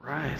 Right.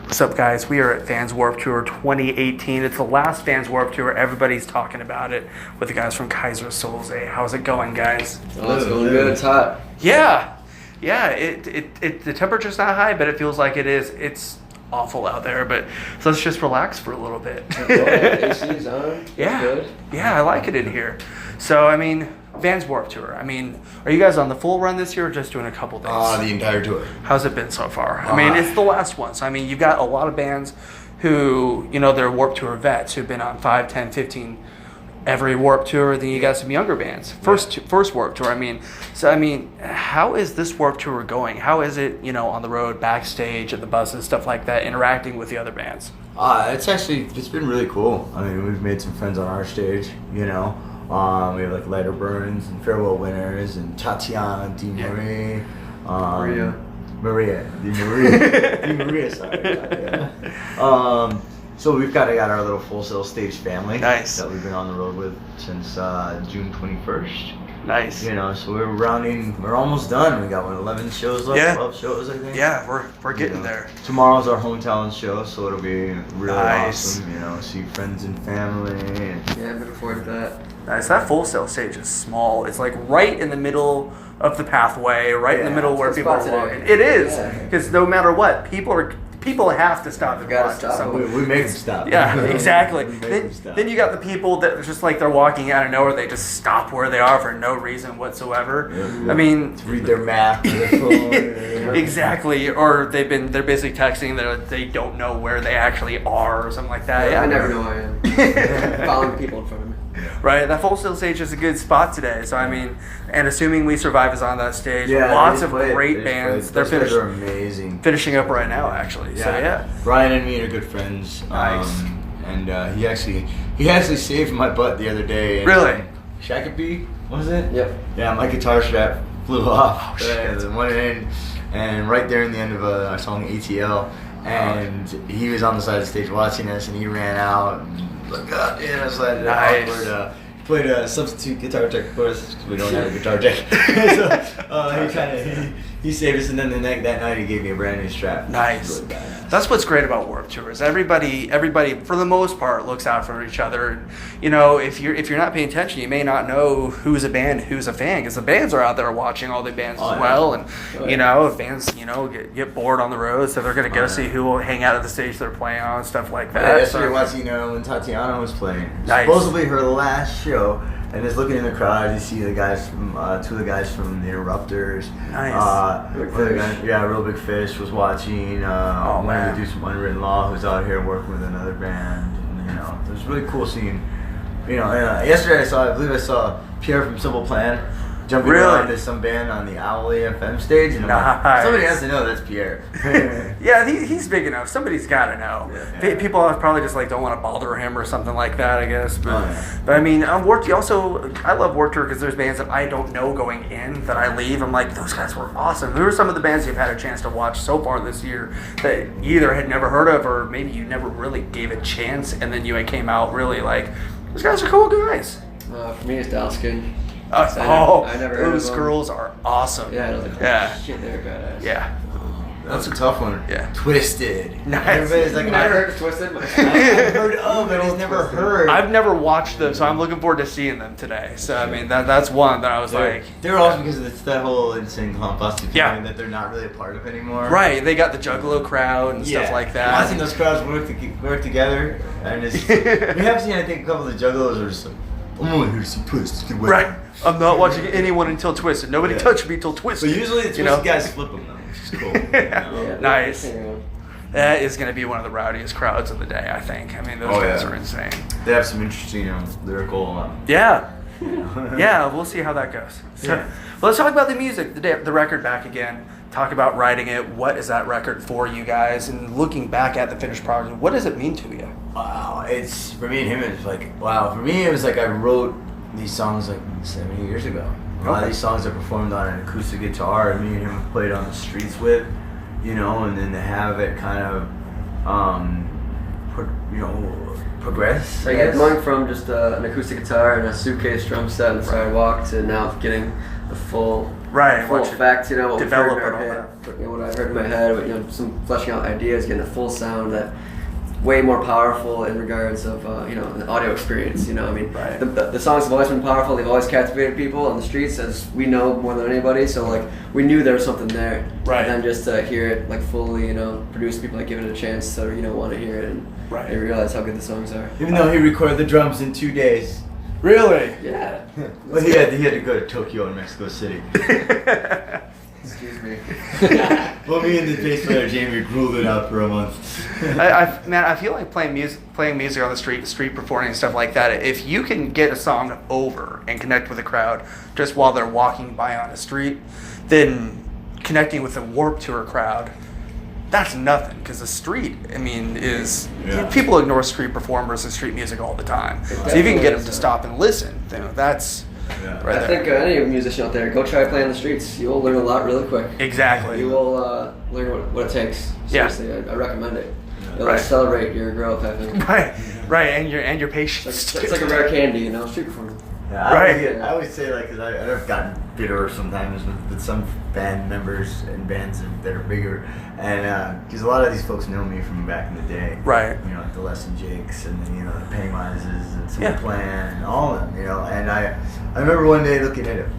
What's up, guys? We are at Vans Warped Tour 2018. It's the last Vans Warped Tour. Everybody's talking about it with the guys from Kaiser, Solzie. How's it going, guys? Oh, it's going good. It's hot. Yeah. The temperature's not high, but it feels like it is. It's awful out there, but so let's just relax for a little bit. AC's on. Yeah. Good. Yeah, I like it in here. So, I mean, Vans Warped Tour. I mean, are you guys on the full run this year or just doing a couple days? The entire tour. How's it been so far? I mean, it's the last one. So, I mean, you've got a lot of bands who, you know, they're Warped Tour vets who've been on 5, 10, 15 every Warped Tour. Then you got some younger bands. First Warped Tour. I mean, so, I mean, how is this Warped Tour going? How is it, you know, on the road, backstage, at the buses, stuff like that, interacting with the other bands? It's been really cool. I mean, we've made some friends on our stage, you know. We have like Lighter Burns and Farewell Winners and Tatiana Di Marie. Maria Di Maria. Di Maria, sorry. Yeah. So we've got our little Full Sail stage family. Nice. That we've been on the road with since June 21st. Nice. You know, so we're almost done. We got 11 shows left, Yeah. 12 shows, I think. Yeah, we're getting there. Tomorrow's our hometown show, so it'll be really Nice. awesome, you know, see friends and family. Yeah, I'm looking forward to that. Nice. That Full Sail stage is small. It's like right in the middle of the pathway, right in the middle where it's a people good are spot walking. today. It is, Yeah. because no matter what, people have to stop and gotta watch. stop. So- We make them stop. Yeah, exactly. We make them stop. Then you got the people that are just like they're walking out of nowhere. They just stop where they are for no reason whatsoever. Yeah. I mean, To read their map on their phone. exactly. Or they're basically texting that they don't know where they actually are or something like that. Yeah, I never know where I am. Following people in front of me. Right, that Full Sail stage is a good spot today. So I mean, and assuming We Survive is on that stage, lots of great bands. They're They're amazing. finishing up right now, actually. So yeah. Brian and me are good friends. Nice. And he actually saved my butt the other day. And, Really? Shakopee, was it? Yep. Yeah, my guitar strap flew off. Oh, shit. The one end, and right there in the end of our song ATL, and he was on the side of the stage watching us, and he ran out and looked up, and I was like, Nice. awkward. Played a substitute guitar tech for us because we don't have a guitar tech. So he saved us, and then that night he gave me a brand new strap. Nice. Really badass. That's what's great about Warped Tours. Everybody, for the most part, looks out for each other. You know, if you're not paying attention, you may not know who's a band, who's a fan, because the bands are out there watching all the bands as well. And you know, if bands get bored on the road, so they're gonna go see who will hang out at the stage they're playing on, stuff like that. Yeah, yesterday So- watching when Tatiana was playing. Nice. Supposedly her last show, and just looking in the crowd, you see the guys from two of the guys from the Interrupters. Nice. Big Fish. Real Big Fish was watching. Oh, One man. of the dudes from Unwritten Law who's out here working with another band. And, you know, it was really cool seeing. You know, yesterday I believe I saw Pierre from Simple Plan jumping Really? around to some band on the Owly FM stage, and I'm like, Nice. somebody has to know that's Pierre. Yeah, he's big enough. Somebody's got to know. Yeah. People probably just like don't want to bother him or something like that, I guess. But, Oh, yeah. but I mean, Warped. I love Warped Tour because there's bands that I don't know going in that I leave. I'm like, those guys were awesome. Who are some of the bands you've had a chance to watch so far this year that you either had never heard of or maybe you never really gave a chance, and then you came out really like, those guys are cool guys. For me, it's Dalskin. I never heard those of them. girls are awesome. Yeah, I was like, Yeah. shit, they're badass. Yeah. That's a tough one. Yeah. Twisted. Nice. Everybody's like, I've never heard of Twisted. I've heard of, but he's never heard. I've never watched them, so I'm looking forward to seeing them today. So I mean, that's one that I was like, They're awesome because it's that whole insane clown posse Yeah. feeling that they're not really a part of anymore. right. They got the Juggalo crowd and stuff like that. Watching those crowds work together, and it's, we have seen, I think, a couple of the juggalos are just like, I'm only here to see Twisted. Get away. Right. I'm not watching anyone until Twisted. Nobody Yeah. touched me till So Twisted. usually the Twisted know? guys flip them though, which is cool. Yeah. Nice. Yeah. That is going to be one of the rowdiest crowds of the day, I think. I mean, those Oh, guys yeah. are insane. They have some interesting lyrical. Yeah. Yeah, we'll see how that goes. So, Yeah. well, let's talk about the music, the record back again. Talk about writing it. What is that record for you guys? And looking back at the finished product, what does it mean to you? Wow, it's for me and him. It's like wow. For me, it was like I wrote these songs like 7 years ago. A lot of these songs I performed on an acoustic guitar, and me and him played on the streets with, you know, and then to have it kind of, progress. So yeah, going from just an acoustic guitar and a suitcase drum set and sidewalk to now getting the full Right. full Once you effect, you know, what we've heard develop in our it all head, you know, what I've heard in my head, you know, some fleshing out ideas, getting a full sound that way more powerful in regards of you know, an audio experience. You know, I mean, Right. the songs have always been powerful. They've always captivated people on the streets, as we know more than anybody. So like, we knew there was something there. Right. And then just to hear it like fully, you know, produced people like giving it a chance to, you know, want to hear it and Right. they realize how good the songs are. Even though he recorded the drums in 2 days. Really? Yeah. Well, he had to go to Tokyo and Mexico City. Excuse me. Well, me and the bass player Jamie ruled it out for a month. I feel like playing music on the street performing and stuff like that. If you can get a song over and connect with a crowd just while they're walking by on the street, then connecting with the Warped Tour crowd, that's nothing. Because the street, I mean, is people ignore street performers and street music all the time. So if you can get them to stop and listen, you know, that's right I there. think any musician out there, go try playing on the streets. You'll learn a lot really quick. Exactly. You will learn what it takes. Yeah. Seriously, I recommend it. It'll Right. accelerate your growth, I think. Right, and your patience. It's like a rare candy, you know, street performing. Yeah, Right. I always say, like, because I've gotten bitter sometimes with some band members and bands that are bigger, and because a lot of these folks know me from back in the day. Right. You know, like the Les and Jakes, and then, you know, the Pennywises, and Simple Yeah. Plan, and all of them, you know. And I remember one day looking at him,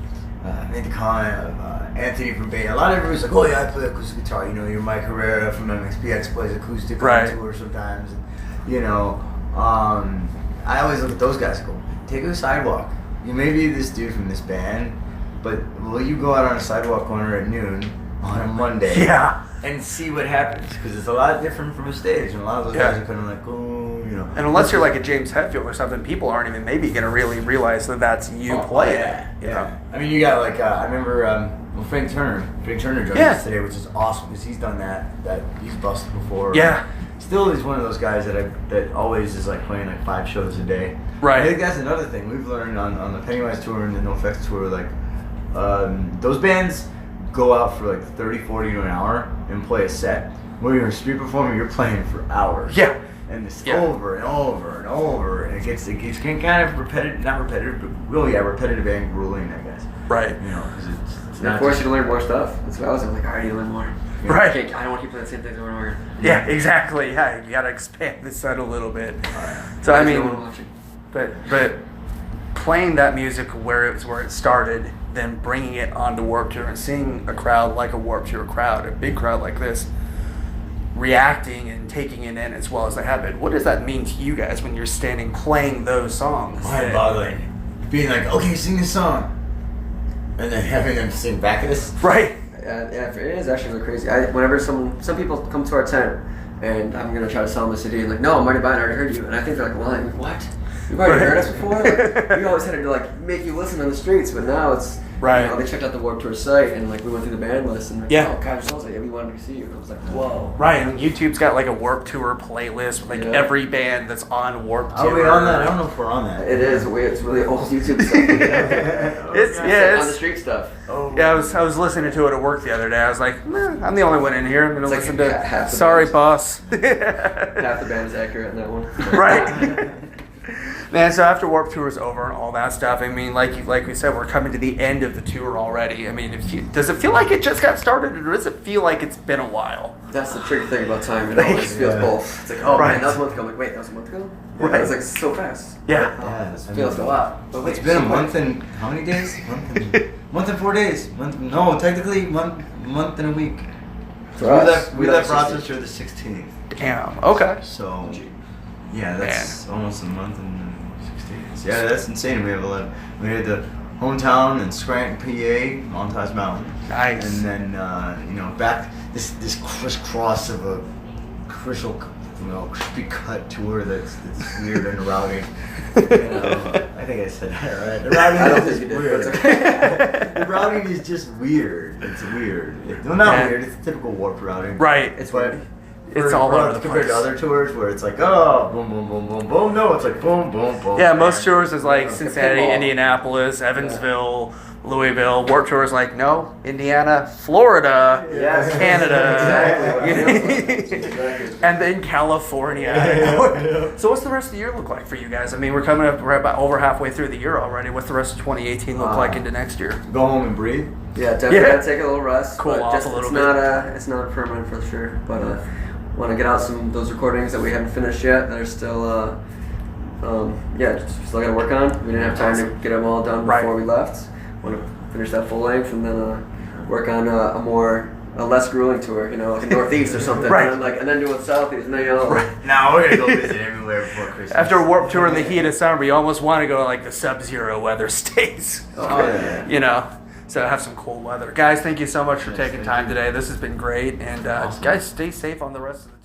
made the comment of Anthony from Bay. A lot of everybody's like, oh yeah, I play acoustic guitar. You know, you're Mike Herrera from MXPX plays acoustic Right. on tour sometimes. And, you know, I always look at those guys and go, take a sidewalk. You may be this dude from this band, but will you go out on a sidewalk corner at noon on a Monday Yeah. and see what happens? Because it's a lot different from a stage. And a lot of those guys are kind of like, oh, you know. And unless you're like a James Hetfield or something, people aren't even maybe going to really realize that that's you playing. Yeah, You yeah. know? I mean, you got like I remember Frank Turner joined us today, which is awesome because he's done that he's busted before. Yeah. Still is one of those guys that always is like playing like 5 shows a day. Right. I think that's another thing we've learned on the Pennywise tour and the NoFX tour. Like those bands go out for like 30, 40 to an hour and play a set. When you're a street performer, you're playing for hours. Yeah. And it's over and over and over, and it gets kind of repetitive, not repetitive, but repetitive and grueling, I guess. Right. You know, because it's It not forces you just, to learn more stuff. That's what I was like, I need to learn more. You know, Right. I don't want to keep playing the same things over and over. Yeah, exactly. Yeah, you got to expand the set a little bit. yeah. So I There's no one mean, watching. but playing that music where it started, then bringing it onto Warped Tour and seeing a crowd like a Warped Tour crowd, a big crowd like this, reacting and taking it in as well as they have been. What does that mean to you guys when you're standing playing those songs? mind-boggling. Being like, okay, sing this song, and then having them sing back at us. Right. Yeah, it is actually really crazy. Whenever some people come to our tent, and I'm gonna try to sell them a CD, and like, no, I'm already buying. I already heard you, and I think they're like, well, like, what? You've already heard us before? Like, we always had to like make you listen on the streets, but now it's Right. You know, they checked out the Warped Tour site, and like we went through the band list, and like, Yeah. oh, Kaiser, Solzie, we wanted to see you. And I was like, whoa. Right, and YouTube's got like a Warped Tour playlist with like Yeah. every band that's on Warped Tour. Are we on that? I don't know if we're on that. It is. It's really old YouTube stuff. It's on yeah, the it's street stuff. Oh. yeah. I was listening to it at work the other day. I was like, I'm the only one in here. I'm gonna It's like listen to. half the Sorry, bands. boss. Half the band is accurate in that one. Right. Man, so after Warped Tour is over and all that stuff, I mean, like we said, we're coming to the end of the tour already. I mean, does it feel like it just got started, or does it feel like it's been a while? That's the tricky thing about time. It always feels both. It's like, oh Right. man, that was a month ago. I'm like, wait, that was a month ago? Right. It's like so fast. Yeah. Yeah, This I feels mean, a lot. But wait, It's been a so month quick. and how many days? month and 4 days. No, technically month and a week. For we us, left we left Rochester the 16th. Damn. Okay. So yeah, that's almost a month and 6 days. Yeah, that's insane. We have 11. We had the hometown in Scranton, PA, Montage Mountain. Nice. And then back this crisscross of a crispy cut tour that's weird and routing. I think I said that right. The routing I don't is think just you did. weird. That's okay. The routing is just weird. It's weird. Well, not Yeah. weird. It's typical Warped routing. Right. It's But weird. It's all over the compared place. to other tours where it's like, oh, boom, boom, boom, boom, boom. No, it's like boom, boom, boom. Yeah, most tours is like Yeah, Cincinnati, pinball. Indianapolis, Evansville, Louisville. Warped Tour is like, no, Indiana, Florida, Yes. Canada, Exactly. and then California. So what's the rest of the year look like for you guys? I mean, we're about over halfway through the year already. What's the rest of 2018 look like into next year? Go home and breathe. Yeah, definitely Yeah. gotta take a little rest. Cool but off just, a little it's bit. It's not permanent for sure. But want to get out those recordings that we haven't finished yet. That are still still gotta work on. We didn't have time to get them all done before we left. Want to finish that full length and then work on a less grueling tour. You know, like a Northeast or something. Right. And then do a Southeast. And then Now we're gonna go visit everywhere before Christmas. After a Warped Tour in the heat of summer, you almost want to go to like the sub-zero weather states. Oh yeah. You know, so have some cool weather. Guys, thank you so much for taking time today. This has been great. And guys, stay safe on the rest of the